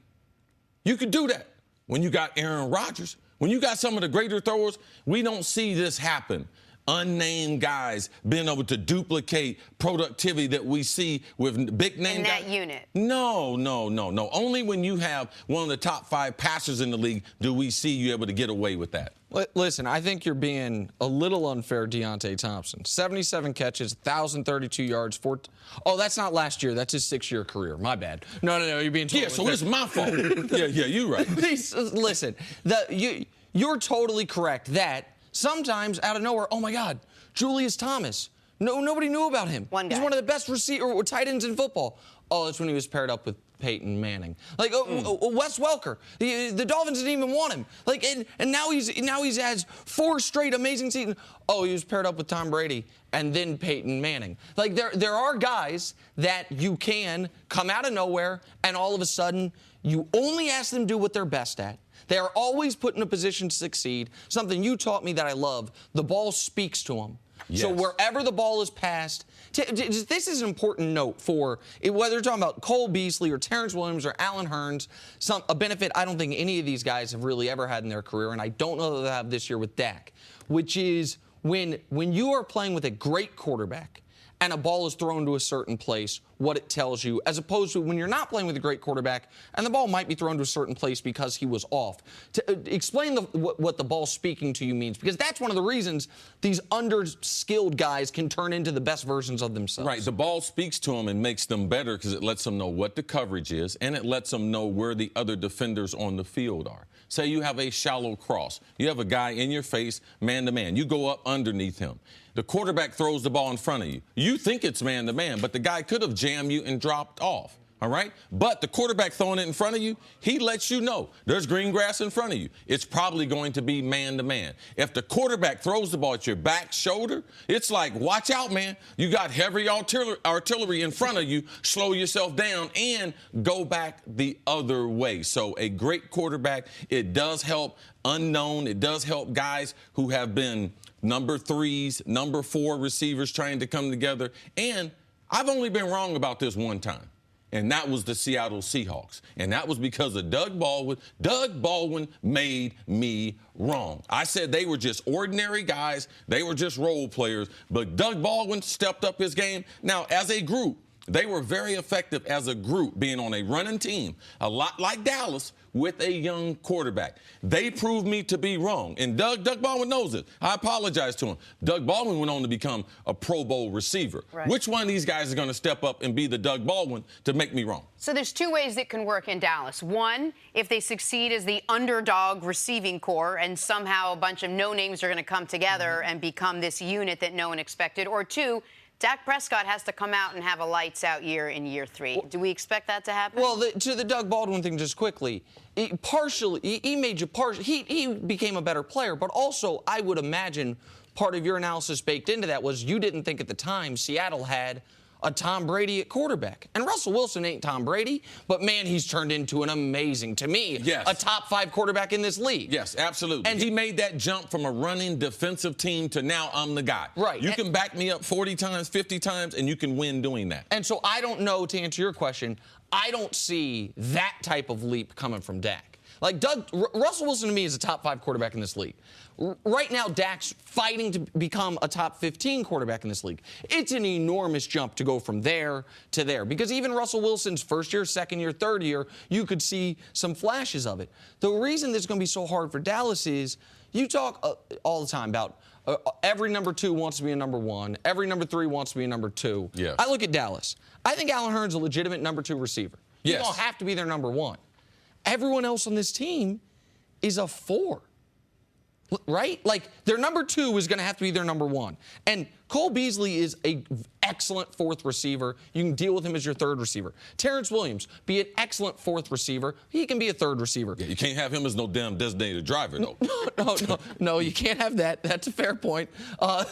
You can do that when you got Aaron Rodgers. When you got some of the greater throwers, we don't see this happen. Unnamed guys being able to duplicate productivity that we see with big name guys. In that unit. No. Only when you have one of the top 5 passers in the league do we see you able to get away with that. Listen, I think you're being a little unfair, Deontay Thompson. 77 catches, 1,032 yards. Oh, that's not last year. That's his 6-year career. My bad. No, you're being totally so it's my fault. yeah, you're right. Listen, you're totally correct that sometimes out of nowhere, oh, my God, Julius Thomas. Nobody knew about him. He's one of the best tight ends in football. Oh, that's when he was paired up with Peyton Manning. Wes Welker. The Dolphins didn't even want him. And now he's has 4 straight amazing seasons. Oh, he was paired up with Tom Brady and then Peyton Manning. There are guys that you can come out of nowhere and all of a sudden you only ask them to do what they're best at. They are always put in a position to succeed. Something you taught me that I love. The ball speaks to them. Yes. So wherever the ball is passed, this is an important note for whether you're talking about Cole Beasley or Terrence Williams or Allen Hurns, a benefit I don't think any of these guys have really ever had in their career, and I don't know that they'll have this year with Dak, which is when you are playing with a great quarterback and a ball is thrown to a certain place, what it tells you, as opposed to when you're not playing with a great quarterback and the ball might be thrown to a certain place because he was off. Explain what the ball speaking to you means, because that's one of the reasons these under-skilled guys can turn into the best versions of themselves. Right. The ball speaks to them and makes them better because it lets them know what the coverage is, and it lets them know where the other defenders on the field are. Say you have a shallow cross. You have a guy in your face, man-to-man. You go up underneath him. The quarterback throws the ball in front of you. You think it's man-to-man, but the guy could have jammed you and dropped off, all right? But the quarterback throwing it in front of you, he lets you know there's green grass in front of you. It's probably going to be man-to-man. If the quarterback throws the ball at your back shoulder, it's like, watch out, man. You got heavy artillery in front of you. Slow yourself down and go back the other way. So a great quarterback, it does help unknown. It does help guys who have been number 3s, number 4 receivers trying to come together. And I've only been wrong about this one time, and that was the Seattle Seahawks. And that was because of Doug Baldwin. Doug Baldwin made me wrong. I said they were just ordinary guys. They were just role players. But Doug Baldwin stepped up his game. Now, as a group, They were very effective as a group, being on a running team, a lot like Dallas, with a young quarterback. They proved me to be wrong. And Doug Baldwin knows it. I apologize to him. Doug Baldwin went on to become a Pro Bowl receiver. Right. Which one of these guys is going to step up and be the Doug Baldwin to make me wrong? So there's two ways that can work in Dallas. One, if they succeed as the underdog receiving corps and somehow a bunch of no-names are going to come together and become this unit that no one expected. Or two, Dak Prescott has to come out and have a lights-out year in year 3. Do we expect that to happen? Well, to the Doug Baldwin thing, just quickly, he became a better player, but also I would imagine part of your analysis baked into that was you didn't think at the time Seattle had a Tom Brady at quarterback. And Russell Wilson ain't Tom Brady, but, man, he's turned into an amazing, to me, a top 5 quarterback in this league. Yes, absolutely. And he made that jump from a running defensive team to now I'm the guy. Right. You can back me up 40 times, 50 times, and you can win doing that. And so I don't know, to answer your question, I don't see that type of leap coming from Dak. Like Russell Wilson to me is a top 5 quarterback in this league. Right now, Dak's fighting to become a top 15 quarterback in this league. It's an enormous jump to go from there to there because even Russell Wilson's first year, second year, third year, you could see some flashes of it. The reason this is going to be so hard for Dallas is you talk all the time about every number 2 wants to be a number 1. Every number 3 wants to be a number 2. Yes. I look at Dallas. I think Allen Hurns a legitimate number 2 receiver. Yes. He's going to have to be their number 1. Everyone else on this team is a 4, right? Like, their number 2 is going to have to be their number 1. And Cole Beasley is an excellent 4th receiver. You can deal with him as your 3rd receiver. Terrence Williams, be an excellent 4th receiver. He can be a 3rd receiver. Yeah, you can't have him as no damn designated driver, though. No, you can't have that. That's a fair point. I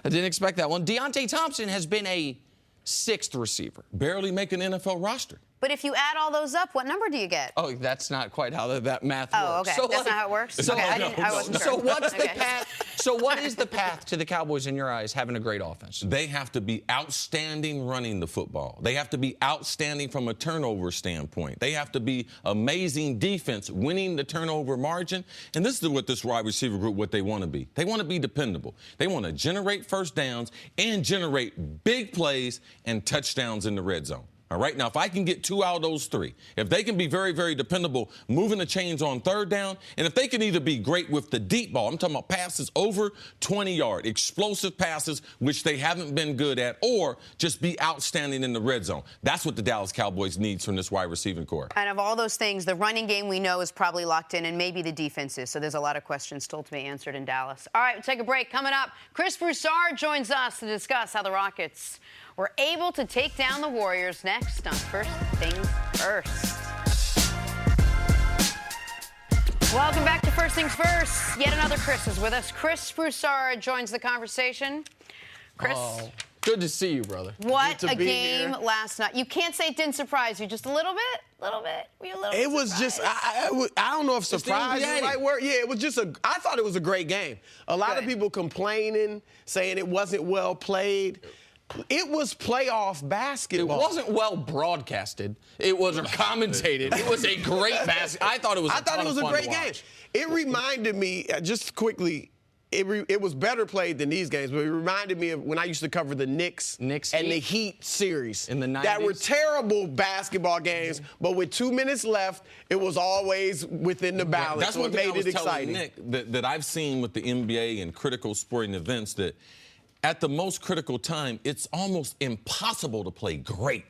didn't expect that one. Deontay Thompson has been a 6th receiver. Barely make an NFL roster. But if you add all those up, what number do you get? Oh, that's not quite how that math works. Oh, okay. So, That's not how it works? Okay, I wasn't sure. So what's the Okay. path? So what is the path to the Cowboys in your eyes having a great offense? They have to be outstanding running the football. They have to be outstanding from a turnover standpoint. They have to be amazing defense, winning the turnover margin. And this is what this wide receiver group, what they want to be. They want to be dependable. They want to generate first downs and generate big plays and touchdowns in the red zone. All right, now, if I can get 2 out of those 3, if they can be very, very dependable, moving the chains on 3rd down, and if they can either be great with the deep ball, I'm talking about passes over 20-yard, explosive passes, which they haven't been good at, or just be outstanding in the red zone. That's what the Dallas Cowboys needs from this wide receiving core. And of all those things, the running game we know is probably locked in, and maybe the defense is. So there's a lot of questions still to be answered in Dallas. All right, we'll take a break. Coming up, Chris Broussard joins us to discuss how the Rockets were able to take down the Warriors next on First Things First. Welcome back to First Things First. Yet another Chris is with us. Chris Broussard joins the conversation. Chris. Oh, good to see you, brother. What a game last night. You can't say it didn't surprise you. Just a little bit? Were you a little bit It was surprised? just, I don't know if surprise is the right word. Yeah, it was just I thought it was a great game. A lot of people complaining, saying it wasn't well played. It was playoff basketball. It wasn't well broadcasted. It wasn't commentated. It was a great basketball. I thought it was a great game. It reminded me, just quickly, it was better played than these games, but it reminded me of when I used to cover the Knicks and the Heat series. In the 90s? That were terrible basketball games, but with 2 minutes left, it was always within the balance. That's so what it made it exciting. exciting. Nick, that I've seen with the NBA and critical sporting events that at the most critical time, it's almost impossible to play great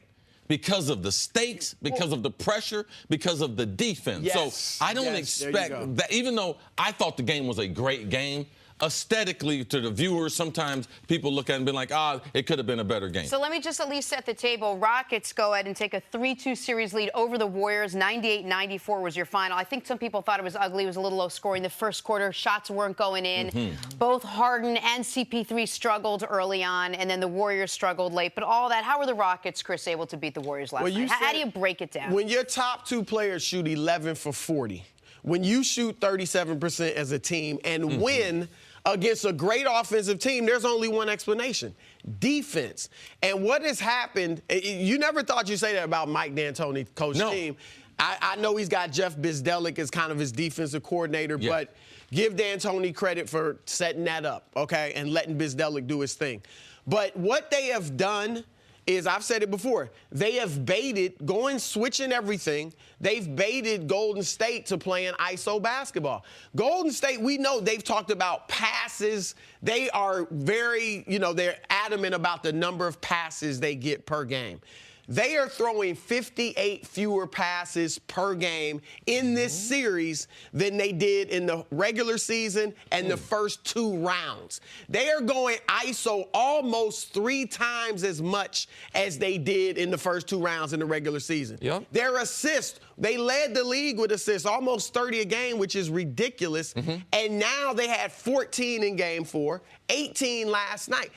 because of the stakes, because of the pressure, because of the defense. Yes. So I don't expect that, even though I thought the game was a great game, aesthetically to the viewers, sometimes people look at it and be like, it could have been a better game. So let me just at least set the table. Rockets go ahead and take a 3-2 series lead over the Warriors. 98-94 was your final. I think some people thought it was ugly. It was a little low scoring. The first quarter, shots weren't going in. Both Harden and CP3 struggled early on, and then the Warriors struggled late. But all that, how were the Rockets, Chris, able to beat the Warriors last night? How do you break it down? When your top 2 players shoot 11 for 40, when you shoot 37% as a team and win against a great offensive team, there's only one explanation: defense. And what has happened, you never thought you'd say that about Mike D'Antoni, coach team. I know he's got Jeff Bzdelik as kind of his defensive coordinator, but give D'Antoni credit for setting that up, okay, and letting Bzdelik do his thing. But what they have done is, I've said it before, they have baited, switching everything. They've baited Golden State to playing ISO basketball. Golden State, we know they've talked about passes. They are very, they're adamant about the number of passes they get per game. They are throwing 58 fewer passes per game in this series than they did in the regular season and the first 2 rounds. They are going ISO almost 3 times as much as they did in the first 2 rounds in the regular season. Yep. Their assists, they led the league with assists, almost 30 a game, which is ridiculous. And now they had 14 in game 4, 18 last night.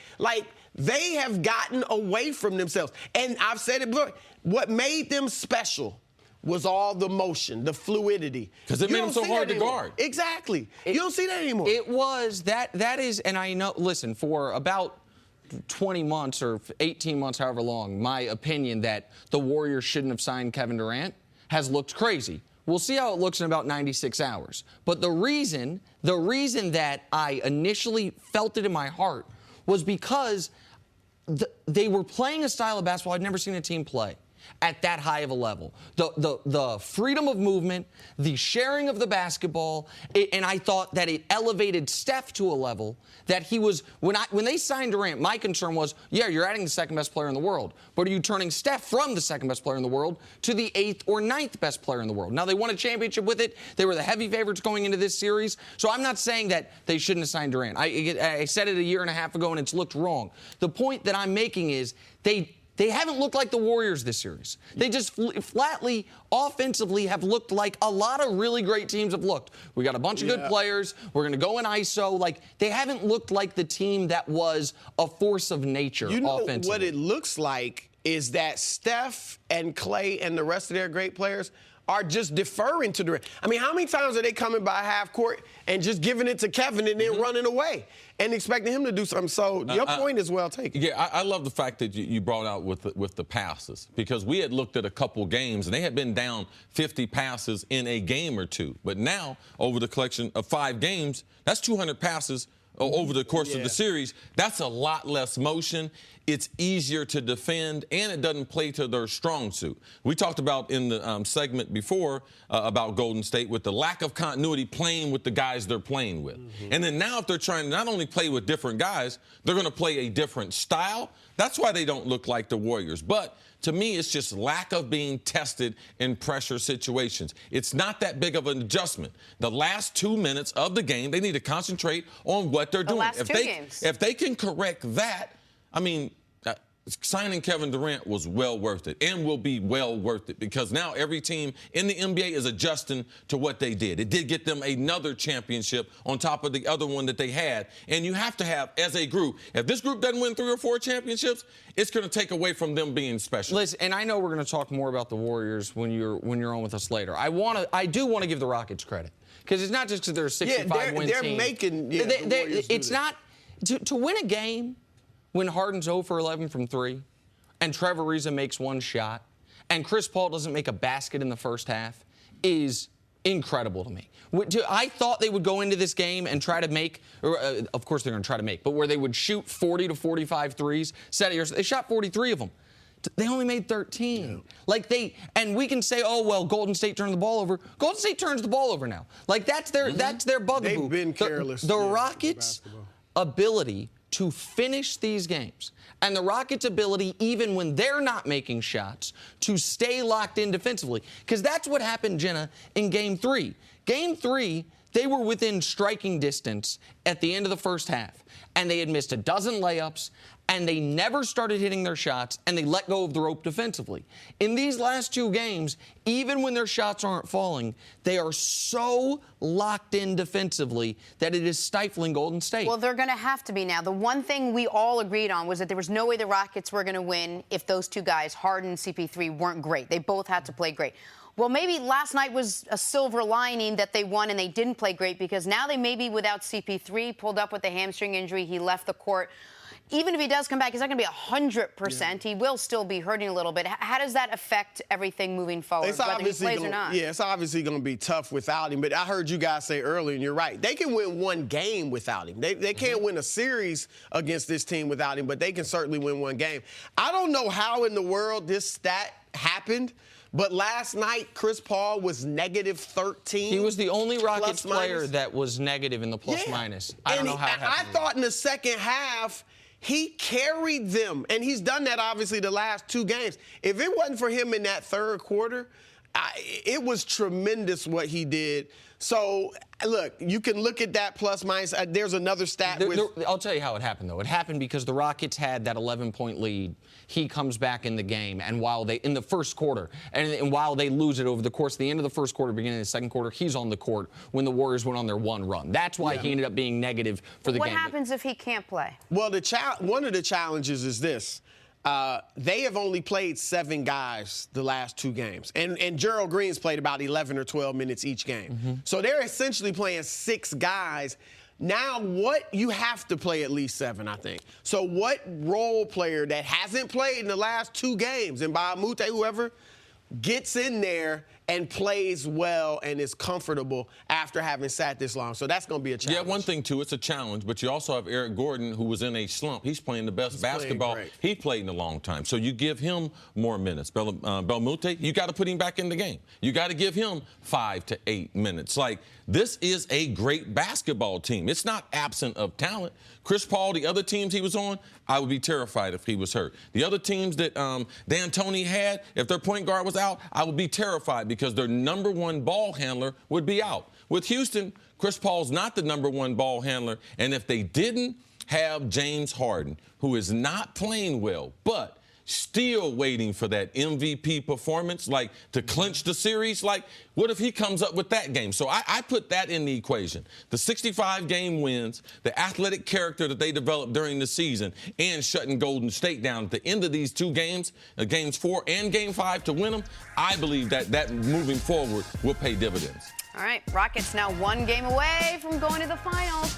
They have gotten away from themselves. And I've said it before, what made them special was all the motion, the fluidity. Because it made them so hard to guard. Exactly. You don't see that anymore. It was. That is, and I know, listen, for about 20 months or 18 months, however long, my opinion that the Warriors shouldn't have signed Kevin Durant has looked crazy. We'll see how it looks in about 96 hours. But the reason that I initially felt it in my heart was because they were playing a style of basketball I'd never seen a team play at that high of a level. The freedom of movement, the sharing of the basketball, and I thought that it elevated Steph to a level that he was, when they signed Durant, my concern was, yeah, you're adding the second best player in the world, but are you turning Steph from the second best player in the world to the 8th or 9th best player in the world? Now, they won a championship with it. They were the heavy favorites going into this series. So I'm not saying that they shouldn't have signed Durant. I said it a year and a half ago, and it's looked wrong. The point that I'm making is they haven't looked like the Warriors this series. They just flatly, offensively, have looked like a lot of really great teams have looked. We got a bunch of good players. We're going to go in ISO. They haven't looked like the team that was a force of nature offensively. What it looks like is that Steph and Clay and the rest of their great players are just deferring to Durant. I mean, how many times are they coming by half court and just giving it to Kevin and then running away and expecting him to do something? So your point is well taken. Yeah, I love the fact that you brought out with the passes, because we had looked at a couple games and they had been down 50 passes in a game or two. But now, over the collection of 5 games, that's 200 passes over the course of the series. That's a lot less motion. It's easier to defend, and it doesn't play to their strong suit. We talked about in the segment before about Golden State with the lack of continuity playing with the guys they're playing with. And then now if they're trying to not only play with different guys, they're going to play a different style. That's why they don't look like the Warriors. But to me, it's just lack of being tested in pressure situations. It's not that big of an adjustment. The last 2 minutes of the game, they need to concentrate on what they're doing. If they can correct that, I mean, signing Kevin Durant was well worth it and will be well worth it, because now every team in the NBA is adjusting to what they did. It did get them another championship on top of the other one that they had. And you have to have, as a group, if this group doesn't win 3 or 4 championships, it's going to take away from them being special. Listen, and I know we're going to talk more about the Warriors when you're on with us later. I do want to give the Rockets credit, because it's not just because they're a 65-win they're team. making. It's not to win a game when Harden's 0 for 11 from 3, and Trevor Ariza makes 1 shot, and Chris Paul doesn't make a basket in the first half, is incredible to me. I thought they would go into this game and try to make, of course they're going to try to make, but where they would shoot 40 to 45 threes. They shot 43 of them. They only made 13. And we can say, oh, well, Golden State turned the ball over. Golden State turns the ball over now. That's their bugaboo. They've been careless. The Rockets' ability to finish these games, and the Rockets' ability, even when they're not making shots, to stay locked in defensively. Because that's what happened, Jenna, in Game 3. Game 3, they were within striking distance at the end of the first half, and they had missed a dozen layups, and they never started hitting their shots, and they let go of the rope defensively. In these last 2 games, even when their shots aren't falling, they are so locked in defensively that it is stifling Golden State. Well, they're going to have to be now. The one thing we all agreed on was that there was no way the Rockets were going to win if those 2 guys, Harden and CP3, weren't great. They both had to play great. Well, maybe last night was a silver lining that they won and they didn't play great, because now they may be without CP3, pulled up with a hamstring injury. He left the court. even if he does come back, he's not going to be 100%. He will still be hurting a little bit. How does that affect everything moving forward, whether he plays or not? Yeah, it's obviously going to be tough without him. But I heard you guys say earlier, and you're right. They can win one game without him. They can't win a series against this team without him, but they can certainly win one game. I don't know how in the world this stat happened, but last night, Chris Paul was negative 13. He was the only Rockets player minus. that was negative in the plus-minus. I don't know how it happened. I thought in the second half, he carried them, and he's done that, obviously, the last 2 games. If it wasn't for him in that third quarter, it was tremendous what he did. So, look, you can look at that plus-minus. There's another stat. I'll tell you how it happened, though. It happened because the Rockets had that 11-point lead. He comes back in the game, and in the first quarter, and while they lose it over the course of the end of the first quarter, beginning of the second quarter, he's on the court when the Warriors went on their one run. That's why he ended up being negative for the game. What happens if he can't play? Well, one of the challenges is this. They have only played 7 guys the last 2 games. And Gerald Green's played about 11 or 12 minutes each game. So they're essentially playing 6 guys. Now, you have to play at least 7, I think. So what role player that hasn't played in the last 2 games, and Mute, whoever, gets in there and plays well and is comfortable after having sat this long. So that's going to be a challenge. Yeah, one thing, too, it's a challenge, but you also have Eric Gordon, who was in a slump. He's playing the best basketball he played in a long time. So you give him more minutes. Belmute, you got to put him back in the game. You got to give him 5 to 8 minutes. Like, this is a great basketball team. It's not absent of talent. Chris Paul, the other teams he was on, I would be terrified if he was hurt. The other teams that D'Antoni had, if their point guard was out, I would be terrified because their number 1 ball handler would be out. With Houston, Chris Paul's not the number 1 ball handler, and if they didn't have James Harden, who is not playing well, but still waiting for that MVP performance, like to clinch the series. Like, what if he comes up with that game? So I put that in the equation. The 65-game wins, the athletic character that they developed during the season, and shutting Golden State down at the end of these 2 games, games 4 and game 5 to win them. I believe that moving forward will pay dividends. All right, Rockets now 1 game away from going to the finals.